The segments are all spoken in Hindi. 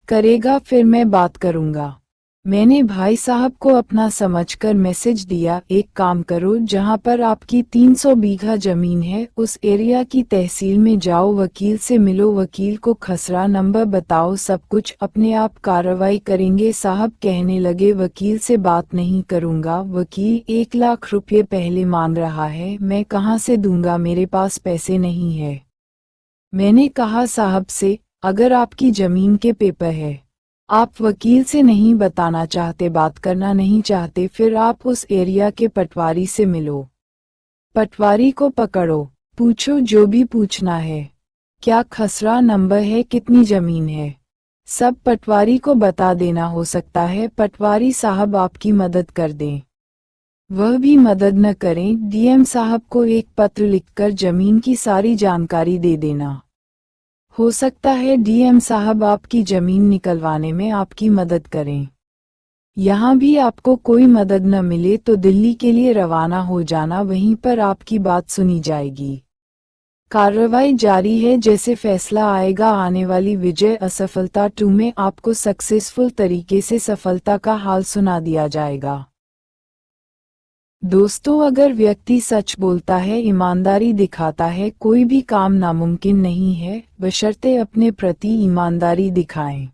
करेगा फिर मैं बात करूंगा। मैंने भाई साहब को अपना समझकर मैसेज दिया, एक काम करो, जहां पर आपकी 300 बीघा जमीन है उस एरिया की तहसील में जाओ, वकील से मिलो, वकील को खसरा नंबर बताओ, सब कुछ अपने आप कार्रवाई करेंगे। साहब कहने लगे वकील से बात नहीं करूंगा, वकील 1 लाख रुपये पहले मांग रहा है, मैं कहां से दूंगा, मेरे पास पैसे नहीं है। मैंने कहा साहब से, अगर आपकी जमीन के पेपर है, आप वकील से नहीं बताना चाहते, बात करना नहीं चाहते, फिर आप उस एरिया के पटवारी से मिलो, पटवारी को पकड़ो, पूछो जो भी पूछना है, क्या खसरा नंबर है, कितनी जमीन है, सब पटवारी को बता देना। हो सकता है पटवारी साहब आपकी मदद कर दें, वह भी मदद न करें, डीएम साहब को एक पत्र लिखकर जमीन की सारी जानकारी दे देना। हो सकता है डीएम साहब आपकी जमीन निकलवाने में आपकी मदद करें। यहाँ भी आपको कोई मदद न मिले तो दिल्ली के लिए रवाना हो जाना, वहीं पर आपकी बात सुनी जाएगी। कार्रवाई जारी है, जैसे फैसला आएगा। आने वाली विजय असफलता 2 में आपको सक्सेसफुल तरीके से सफलता का हाल सुना दिया जाएगा। दोस्तों, अगर व्यक्ति सच बोलता है, ईमानदारी दिखाता है, कोई भी काम नामुमकिन नहीं है, बशर्ते अपने प्रति ईमानदारी दिखाएं।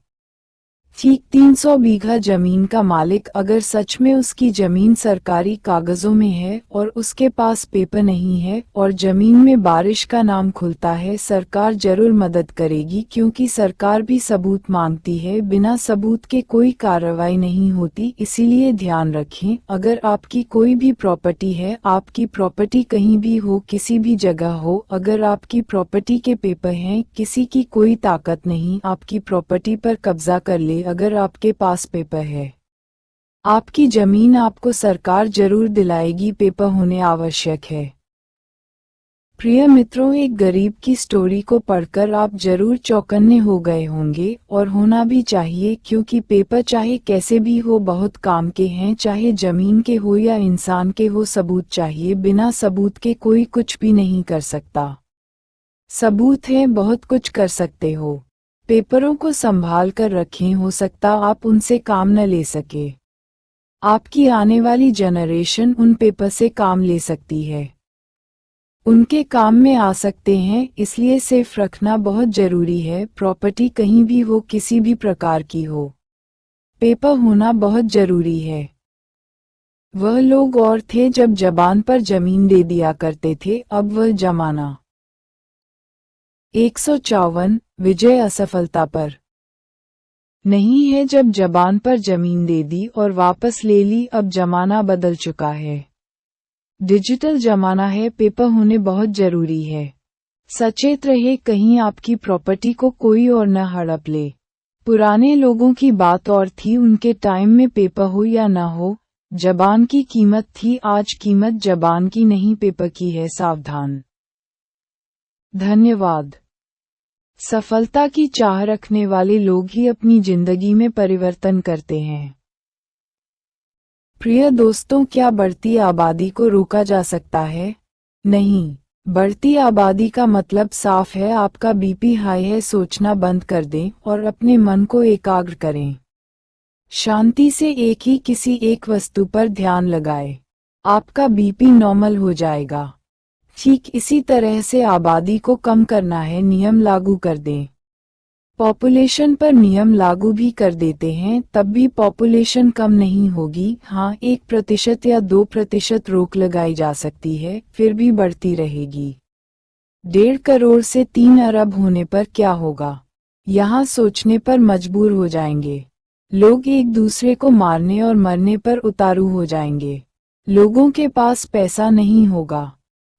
ठीक 300 बीघा जमीन का मालिक अगर सच में उसकी जमीन सरकारी कागजों में है और उसके पास पेपर नहीं है और जमीन में बारिश का नाम खुलता है, सरकार जरूर मदद करेगी, क्योंकि सरकार भी सबूत मांगती है, बिना सबूत के कोई कार्रवाई नहीं होती। इसीलिए ध्यान रखें, अगर आपकी कोई भी प्रॉपर्टी है, आपकी प्रॉपर्टी कहीं भी हो, किसी भी जगह हो, अगर आपकी प्रॉपर्टी के पेपर हैं, किसी की कोई ताकत नहीं आपकी प्रॉपर्टी पर कब्जा कर ले, अगर आपके पास पेपर है, आपकी जमीन आपको सरकार जरूर दिलाएगी, पेपर होने आवश्यक है। प्रिय मित्रों, एक गरीब की स्टोरी को पढ़कर आप जरूर चौकन्ने हो गए होंगे, और होना भी चाहिए, क्योंकि पेपर चाहे कैसे भी हो बहुत काम के हैं, चाहे जमीन के हो या इंसान के हो, सबूत चाहिए। बिना सबूत के कोई कुछ भी नहीं कर सकता। सबूत है, बहुत कुछ कर सकते हो। पेपरों को संभाल कर रखें, हो सकता आप उनसे काम न ले सके, आपकी आने वाली जनरेशन उन पेपर से काम ले सकती है, उनके काम में आ सकते हैं, इसलिए सेफ रखना बहुत जरूरी है। प्रॉपर्टी कहीं भी हो, किसी भी प्रकार की हो, पेपर होना बहुत जरूरी है। वह लोग और थे जब जबान पर जमीन दे दिया करते थे, अब वह जमाना। 154 विजय असफलता पर नहीं है, जब जबान पर जमीन दे दी और वापस ले ली, अब जमाना बदल चुका है, डिजिटल जमाना है, पेपर होने बहुत जरूरी है। सचेत रहे, कहीं आपकी प्रॉपर्टी को कोई और न हड़प ले। पुराने लोगों की बात और थी, उनके टाइम में पेपर हो या न हो, जबान की कीमत थी, आज कीमत जबान की नहीं पेपर की है, सावधान। धन्यवाद। सफलता की चाह रखने वाले लोग ही अपनी जिंदगी में परिवर्तन करते हैं। प्रिय दोस्तों, क्या बढ़ती आबादी को रोका जा सकता है? नहीं। बढ़ती आबादी का मतलब साफ है, आपका बीपी हाई है, सोचना बंद कर दें और अपने मन को एकाग्र करें। शांति से किसी एक वस्तु पर ध्यान लगाएं, आपका बीपी नॉर्मल हो जाएगा। ठीक इसी तरह से आबादी को कम करना है, नियम लागू कर दें। पॉपुलेशन पर नियम लागू भी कर देते हैं, तब भी पॉपुलेशन कम नहीं होगी। हाँ, 1% या 2% रोक लगाई जा सकती है, फिर भी बढ़ती रहेगी। 1.5 करोड़ से 3 अरब होने पर क्या होगा? यहाँ सोचने पर मजबूर हो जाएंगे। लोग एक दूसरे को मारने और मरने पर उतारू हो जाएंगे। लोगों के पास पैसा नहीं होगा,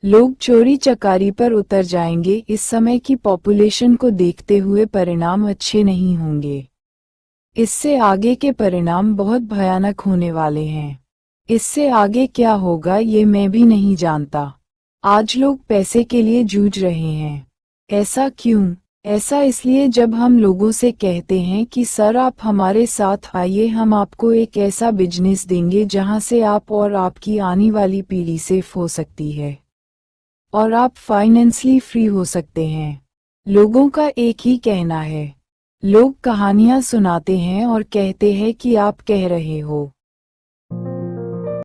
लोग चोरी चकारी पर उतर जाएंगे। इस समय की पॉपुलेशन को देखते हुए परिणाम अच्छे नहीं होंगे। इससे आगे के परिणाम बहुत भयानक होने वाले हैं। इससे आगे क्या होगा ये मैं भी नहीं जानता। आज लोग पैसे के लिए जूझ रहे हैं। ऐसा क्यों? ऐसा इसलिए जब हम लोगों से कहते हैं कि सर आप हमारे साथ आइए, हम आपको एक ऐसा बिजनेस देंगे जहां से आप और आपकी आने वाली पीढ़ी सेफ हो सकती है और आप फाइनेंशियली फ्री हो सकते हैं। लोगों का एक ही कहना है, लोग कहानियां सुनाते हैं और कहते हैं कि आप कह रहे हो।